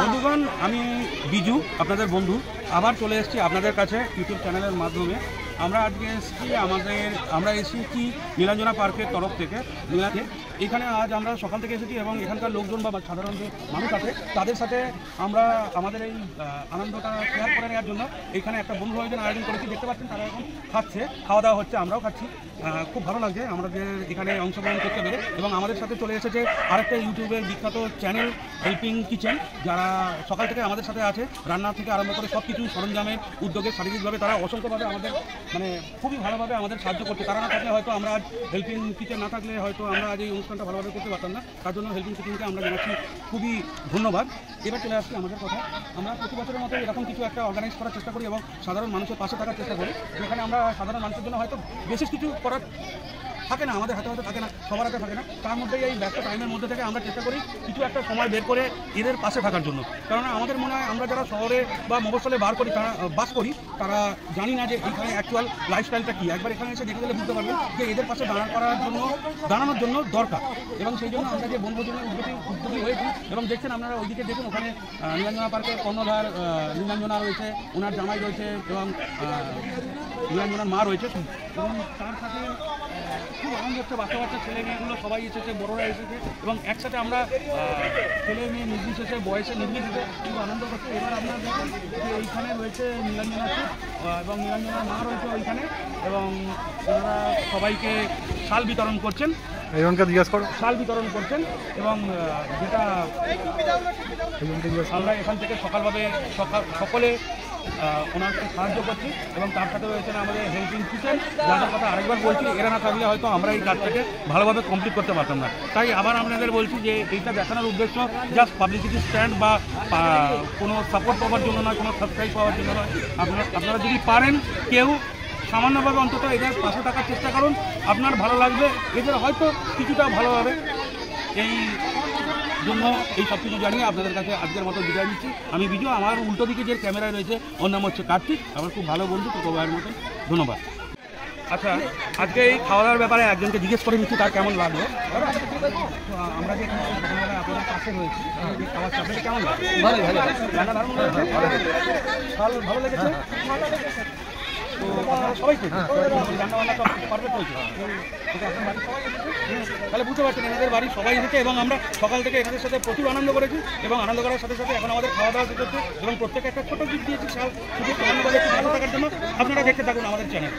বন্ধুগণ, আমি বিজু, আপনাদের বন্ধু, আবার চলে এসেছি আপনাদের কাছে ইউটিউব চ্যানেলের মাধ্যমে। আমরা আজকে এসেছি আমরা এসেছি নীলাঞ্জনা পার্কের তরফ থেকে। এখানে আজ আমরা সকাল থেকে এসেছি এবং এখানকার লোকজন বা সাধারণ যে মানুষ আছে তাদের সাথে আমরা আমাদের এই আনন্দটা শেয়ার করে নেওয়ার জন্য এখানে একটা বন্ধু আয়োজন করেছি। দেখতে পাচ্ছেন তারা এখন খাচ্ছে, খাওয়া দাওয়া হচ্ছে, আমরাও খাচ্ছি। খুব ভালো লাগছে আমাদের এখানে অংশগ্রহণ করতে পেরে। এবং আমাদের সাথে চলে এসেছে আরেকটা ইউটিউবের বিখ্যাত চ্যানেল হেল্পিং কিচেন, যারা সকাল থেকে আমাদের সাথে আছে, রান্না থেকে আরম্ভ করে সব কিছু সরঞ্জামের উদ্যোগে শারীরিকভাবে তারা অসংখ্যভাবে আমাদের খুবই ভালোভাবে আমাদের সাহায্য করছে। তারা না থাকলে হয়তো আমরা আজ হেল্পিং কিচেন না থাকলে হয়তো আমরা আজ এই অনুষ্ঠানটা ভালোভাবে করতে পারতাম না। তার জন্য হেল্পিং কিচেনকে আমরা জানাচ্ছি খুবই ধন্যবাদ। এবার চলে আসছি আমাদের কথা। আমরা প্রতি বছরের মতো এরকম কিছু একটা অর্গানাইজ করার চেষ্টা করি এবং সাধারণ মানুষের পাশে থাকার চেষ্টা করি, যেখানে আমরা সাধারণ মানুষের জন্য হয়তো বিশেষ কিছু করার থাকে না, আমাদের হাতে হয়তো থাকে না, সবার হাতে থাকে না। তার মধ্যে এই ব্যস্ত টাইমের মধ্যে থেকে আমরা চেষ্টা করি কিছু একটা সময় বের করে এদের পাশে থাকার জন্য। কারণ আমাদের মনে হয় আমরা যারা শহরে বা মফস্বলে বাস করি তারা জানি না যে এখানে অ্যাকচুয়াল লাইফস্টাইলটা কী। একবার এখানে এসে দেখে গেলে বুঝতে পারবেন যে এদের পাশে দাঁড়ানোর জন্য দরকার। এবং সেই জন্য আমরা যে বনভোজনের উদ্যোগী হয়েছি এবং দেখছেন আপনারা ওইদিকে দেখুন, ওখানে নীলাঞ্জনা পার্কের কর্ণধার নীলাঞ্জনা রয়েছে, ওনার জামাই রয়েছে এবং নীলাঞ্জনার মা রয়েছে। এবং তার সাথে খুব আনন্দ হচ্ছে, বাচ্চা বাচ্চা ছেলে মেয়েগুলো সবাই এসেছে, বড়রা এসেছে এবং একসাথে আমরা ছেলে মেয়ে নির্বিশেষে বয়সে নির্বিশেষে খুব আনন্দ করছি। এবার আপনারা দেখুন যে এইখানে রয়েছে নীলাঞ্জনা এবং নীলাঞ্জনার মা রয়েছে ওইখানে, এবং ওনারা সবাইকে শাল বিতরণ করছেন, শাল বিতরণ করছেন। এবং যেটা আমরা এখান থেকে সকলে ওনাকে সাহায্য করছি। এবং তার সাথে রয়েছেন আমাদের হেল্পিং কিচেন, যাদের কথা আরেকবার বলছি, এরা না থাকলে হয়তো আমরা এই কাজটাকে ভালোভাবে কমপ্লিট করতে পারতাম না। তাই আবার আপনাদের বলছি যে এইটা দেখানোর উদ্দেশ্য জাস্ট পাবলিসিটি স্ট্যান্ড বা কোনো সাপোর্ট পাওয়ার জন্য নয়, কোনো সাবস্ক্রাইব পাওয়ার জন্য নয়। আপনারা যদি পারেন কেউ সামান্যভাবে অন্তত এদের পাশে থাকার চেষ্টা করুন, আপনার ভালো লাগবে, এদের হয়তো কিছুটা ভালো হবে। এই জন্য এই সব কিছু জানিয়ে আপনাদের কাছে আজকের মতো বিদায় নিচ্ছি। আমি বিজু, আমার উল্টো দিকে যে ক্যামেরায় রয়েছে ওর নাম হচ্ছে কার্তিক, আমার খুব ভালো বন্ধু, ছোটো ভাইয়ের মতন। ধন্যবাদ। আচ্ছা, আজকে এই খাওয়া দাওয়ার ব্যাপারে একজনকে জিজ্ঞেস করে নিচ্ছি তার কেমন লাগলো। আমরা যে আপনাদের পাশে রয়েছি, খাওয়ার চাপে কেমন লাগে? রান্না দারুণ লাগছে, ভালো লেগেছে। তো সবাই রান্নাবান্না সব পারফেক্ট হয়েছে, তাহলে বুঝতে পারছেন এনাদের বাড়ি সবাই এসেছে এবং আমরা সকাল থেকে এনাদের সাথে প্রচুর আনন্দ করেছি। এবং আনন্দ করার সাথে সাথে এখন আমাদের খাওয়া দাওয়া করছে এবং প্রত্যেকে একটা ছোটো গিফট দিয়েছি শাল, শুধু ভালো থাকার জন্য। আপনারা দেখতে থাকুন আমাদের চ্যানেল।